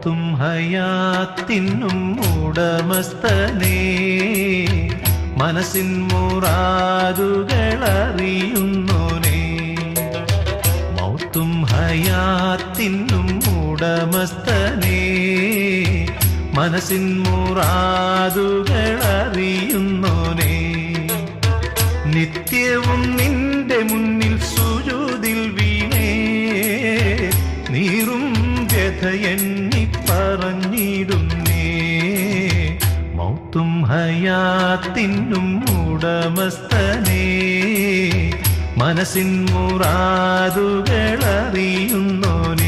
മൗത്തും ഹയാത്തിനും ഉടമസ്ഥനേ, മനസ്സിൻ മുറാദുകളറിയുന്നോനേ. മൗത്തും ഹയാത്തിനും ഉടമസ്ഥനേ, മനസ്സിൻ മുറാദുകളറിയുന്നോനേ. നിത്യവും നിന്റെ മുന്നിൽ സുജൂദിൽ വീണേ, നീറും വ്യഥ എണ്ണി പറഞ്ഞിടുന്നേ. മൗത്തും ഹയാത്തിനും ഉടമസ്ഥനേ, മനസ്സിൻ മുറാദുകളറിയുന്നോനേ.